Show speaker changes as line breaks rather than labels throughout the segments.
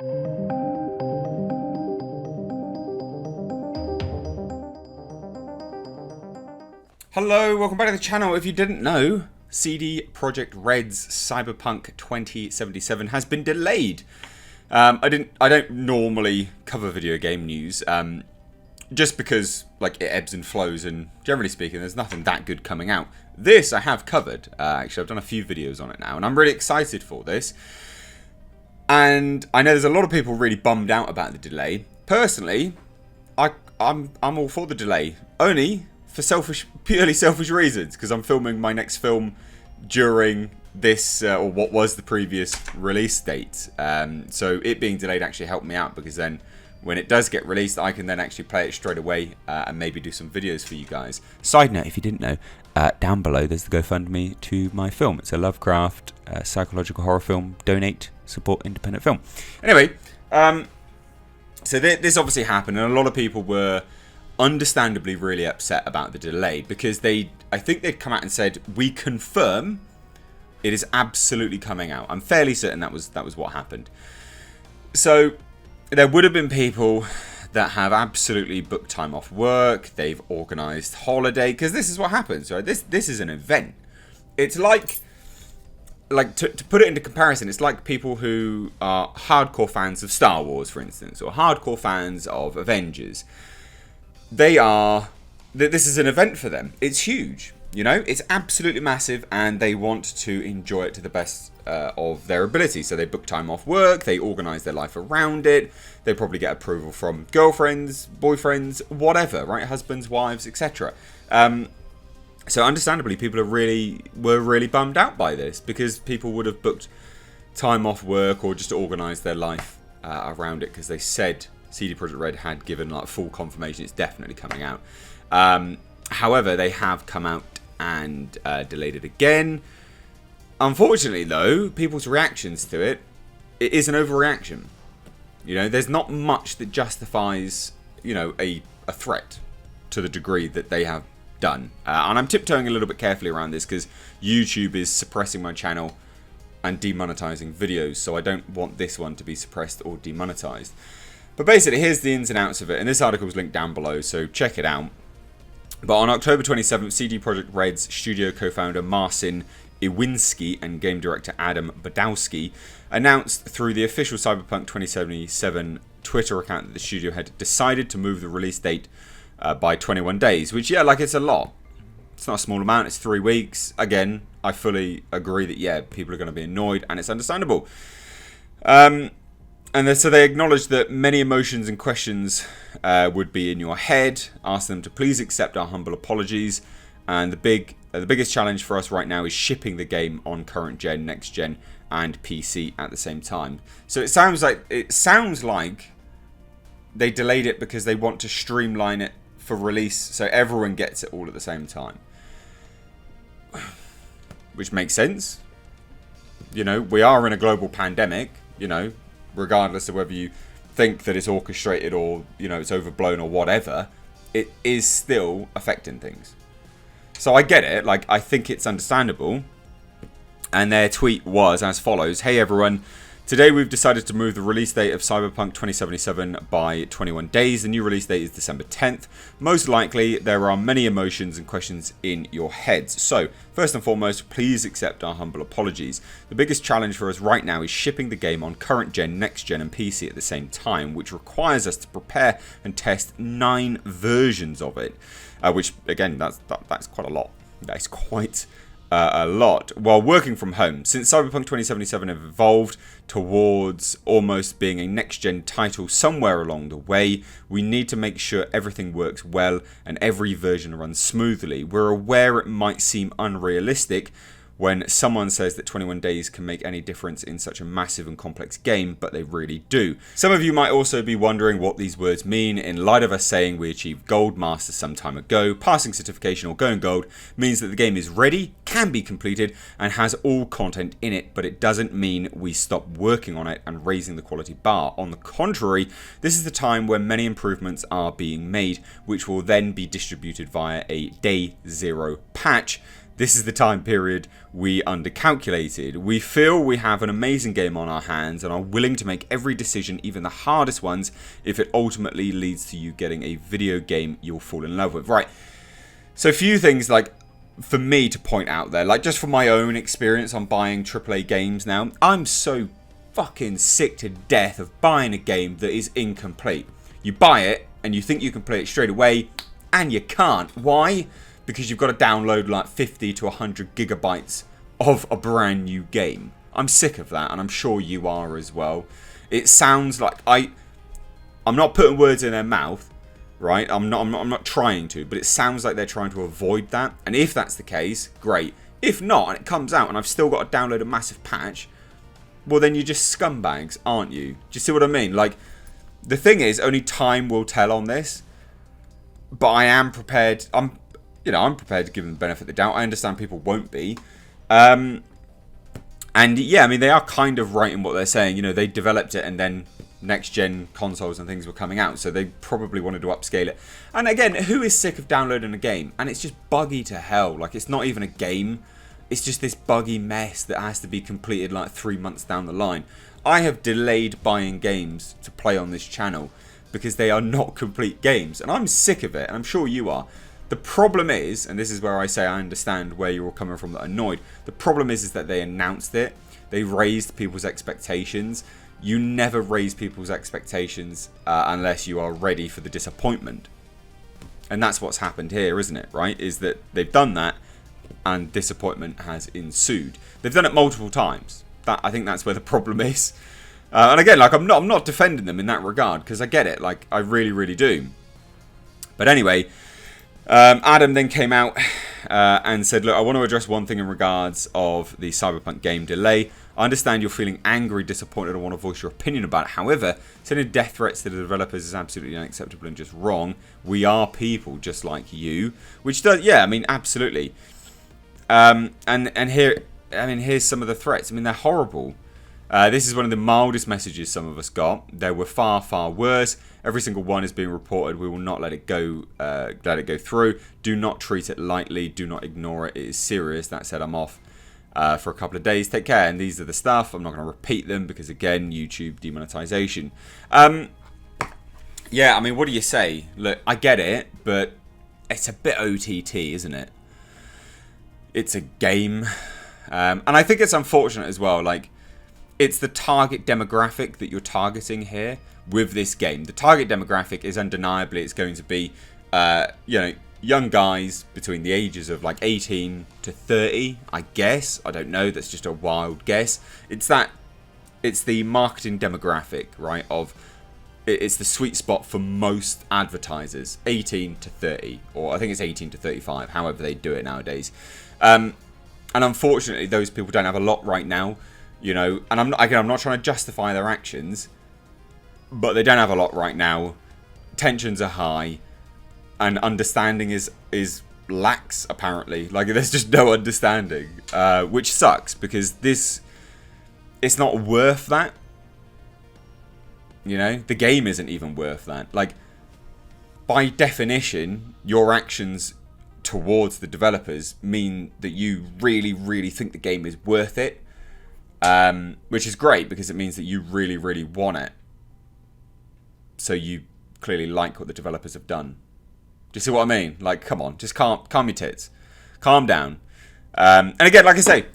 Hello, welcome back to the channel. If you didn't know, CD Projekt Red's Cyberpunk 2077 has been delayed. I don't normally cover video game news, just because like it ebbs and flows, and generally speaking, there's nothing that good coming out. This I have covered. Actually, I've done a few videos on it now, and I'm really excited for this. And I know there's a lot of people really bummed out about the delay. Personally, I'm all for the delay, only for purely selfish reasons, because I'm filming my next film during this, or what was the previous release date. So it being delayed actually helped me out, because then when it does get released, I can then actually play it straight away and maybe do some videos for you guys. Side note, if you didn't know, down below there's the GoFundMe to my film. It's a Lovecraft psychological horror film. Donate, support independent film. Anyway, so this obviously happened, and a lot of people were understandably really upset about the delay, because I think they'd come out and said, we confirm it is absolutely coming out. I'm fairly certain that was what happened. So there would have been people that have absolutely booked time off work, they've organised holiday, because this is what happens, right? This is an event. It's like to put it into comparison, it's like people who are hardcore fans of Star Wars, for instance, or hardcore fans of Avengers. This is an event for them. It's huge, you know, it's absolutely massive, and they want to enjoy it to the best of their ability. So they book time off work, they organise their life around it, they probably get approval from girlfriends, boyfriends, whatever, right? Husbands, wives, etc. So understandably, people were really bummed out by this, because people would have booked time off work or just organised their life around it, because they said CD Projekt Red had given like full confirmation it's definitely coming out. However, they have come out and delayed it again. Unfortunately, though, people's reactions to it is an overreaction. You know, there's not much that justifies, you know, a threat to the degree that they have done. And I'm tiptoeing a little bit carefully around this, because YouTube is suppressing my channel and demonetizing videos, so I don't want this one to be suppressed or demonetized. But basically, here's the ins and outs of it, and this article is linked down below, so check it out. But on October 27th, CD Projekt Red's studio co-founder Marcin Iwinski and game director Adam Badowski announced through the official Cyberpunk 2077 Twitter account that the studio had decided to move the release date by 21 days, which, yeah, like, it's a lot. It's not a small amount, it's 3 weeks. Again, I fully agree that, yeah, people are going to be annoyed, and it's understandable. And so they acknowledged that many emotions and questions would be in your head, asked them to please accept our humble apologies, and the biggest challenge for us right now is shipping the game on current gen, next gen, and PC at the same time. So it sounds like they delayed it because they want to streamline it for release so everyone gets it all at the same time. Which makes sense. You know, we are in a global pandemic, you know, regardless of whether you think that it's orchestrated or, you know, it's overblown or whatever, it is still affecting things. So I get it, like, I think it's understandable. And their tweet was as follows: "Hey everyone, today we've decided to move the release date of Cyberpunk 2077 by 21 days. The new release date is December 10th. Most likely, there are many emotions and questions in your heads. So, first and foremost, please accept our humble apologies. The biggest challenge for us right now is shipping the game on current gen, next gen, and PC at the same time, which requires us to prepare and test 9 versions of it." Which, again, that's quite a lot. That is quite a lot while working from home. Since Cyberpunk 2077 have evolved towards almost being a next-gen title somewhere along the way, we need to make sure everything works well and every version runs smoothly. We're aware it might seem unrealistic when someone says that 21 days can make any difference in such a massive and complex game, but they really do. Some of you might also be wondering what these words mean in light of us saying we achieved Gold Master some time ago. Passing certification or going gold means that the game is ready, can be completed, and has all content in it, but it doesn't mean we stop working on it and raising the quality bar. On the contrary, this is the time when many improvements are being made, which will then be distributed via a Day Zero patch This is the time period we undercalculated. We feel we have an amazing game on our hands and are willing to make every decision, even the hardest ones, if it ultimately leads to you getting a video game you'll fall in love with. Right. So a few things like for me to point out there, like just from my own experience on buying AAA games now, I'm so fucking sick to death of buying a game that is incomplete. You buy it and you think you can play it straight away and you can't. Why? Because you've got to download like 50 to 100 gigabytes of a brand new game. I'm sick of that, and I'm sure you are as well. It sounds like I'm not putting words in their mouth, right? I'm not trying to, but it sounds like they're trying to avoid that. And if that's the case, great. If not, and it comes out and I've still got to download a massive patch, well then you're just scumbags, aren't you? Do you see what I mean? Like, the thing is, only time will tell on this. But I am prepared. I'm prepared to give them the benefit of the doubt. I understand people won't be. And yeah, I mean, they are kind of right in what they're saying. You know, they developed it and then next-gen consoles and things were coming out. So they probably wanted to upscale it. And again, who is sick of downloading a game? And it's just buggy to hell. Like, it's not even a game. It's just this buggy mess that has to be completed like 3 months down the line. I have delayed buying games to play on this channel because they are not complete games. And I'm sick of it. And I'm sure you are. The problem is, and this is where I say I understand where you're all coming from that are annoyed. The problem is that they announced it. They raised people's expectations. You never raise people's expectations unless you are ready for the disappointment. And that's what's happened here, isn't it? Right? Is that they've done that and disappointment has ensued. They've done it multiple times. I think that's where the problem is. And again, like I'm not defending them in that regard because I get it. Like I really, really do. But anyway. Adam then came out and said, look, I want to address one thing in regards of the Cyberpunk game delay. I understand you're feeling angry, disappointed, and want to voice your opinion about it. However, sending death threats to the developers is absolutely unacceptable and just wrong. We are people just like you. Which does, yeah, I mean, absolutely. And here, I mean, here's some of the threats. I mean, they're horrible. This is one of the mildest messages some of us got. There were far, far worse. Every single one is being reported. We will not let it go through. Do not treat it lightly. Do not ignore it. It is serious. That said, I'm off for a couple of days. Take care. And these are the stuff. I'm not going to repeat them because, again, YouTube demonetization. Yeah, I mean, what do you say? Look, I get it, but it's a bit OTT, isn't it? It's a game. And I think it's unfortunate as well. Like, it's the target demographic that you're targeting here with this game. The target demographic is undeniably it's going to be, young guys between the ages of like 18 to 30, I guess. I don't know. That's just a wild guess. It's the marketing demographic, right? It's the sweet spot for most advertisers, 18 to 30, or I think it's 18 to 35, however they do it nowadays. And unfortunately, those people don't have a lot right now. You know, and I'm not trying to justify their actions, but they don't have a lot right now. Tensions are high, and understanding is lax, apparently. Like, there's just no understanding, which sucks, because it's not worth that. You know, the game isn't even worth that. Like, by definition, your actions towards the developers mean that you really, really think the game is worth it. Which is great because it means that you really, really want it. So you clearly like what the developers have done. Do you see what I mean? Like, come on, just calm your tits. Calm down. And again, like I say,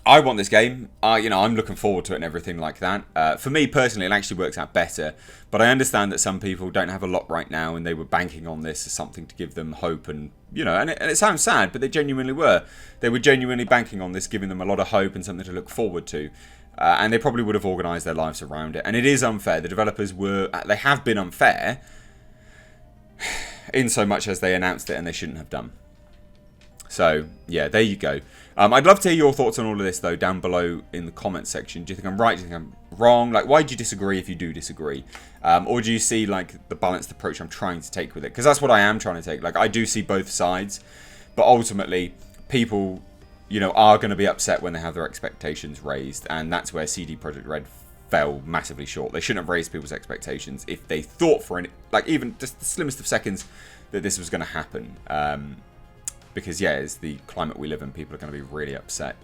I want this game. I'm looking forward to it and everything like that. For me personally, it actually works out better. But I understand that some people don't have a lot right now and they were banking on this as something to give them hope and, and it sounds sad, but they genuinely were. They were genuinely banking on this, giving them a lot of hope and something to look forward to. And they probably would have organised their lives around it. And it is unfair. The developers they have been unfair in so much as they announced it and they shouldn't have done. So, yeah, there you go. I'd love to hear your thoughts on all of this, though, down below in the comments section. Do you think I'm right? Do you think I'm wrong? Like, why do you disagree if you do disagree? Or do you see, like, the balanced approach I'm trying to take with it? Because that's what I am trying to take. Like, I do see both sides. But ultimately, people, are going to be upset when they have their expectations raised. And that's where CD Projekt Red fell massively short. They shouldn't have raised people's expectations if they thought for even just the slimmest of seconds that this was going to happen. Because, yeah, it's the climate we live in. People are going to be really upset.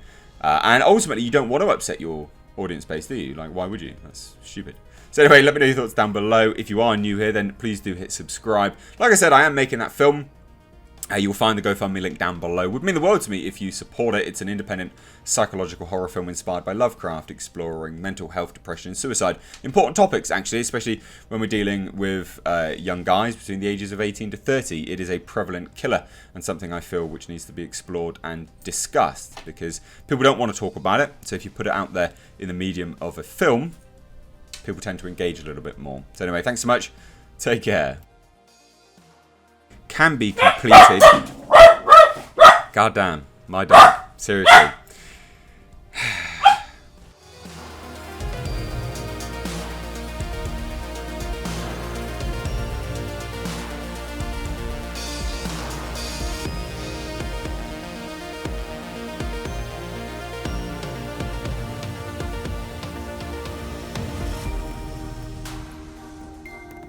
And ultimately, you don't want to upset your audience base, do you? Like, why would you? That's stupid. So anyway, let me know your thoughts down below. If you are new here, then please do hit subscribe. Like I said, I am making that film. You'll find the GoFundMe link down below. It would mean the world to me if you support it. It's an independent psychological horror film inspired by Lovecraft, exploring mental health, depression, and suicide. Important topics, actually, especially when we're dealing with young guys between the ages of 18 to 30. It is a prevalent killer and something I feel which needs to be explored and discussed because people don't want to talk about it. So if you put it out there in the medium of a film, people tend to engage a little bit more. So anyway, thanks so much. Take care. Can be completed. God damn, my dog. Seriously.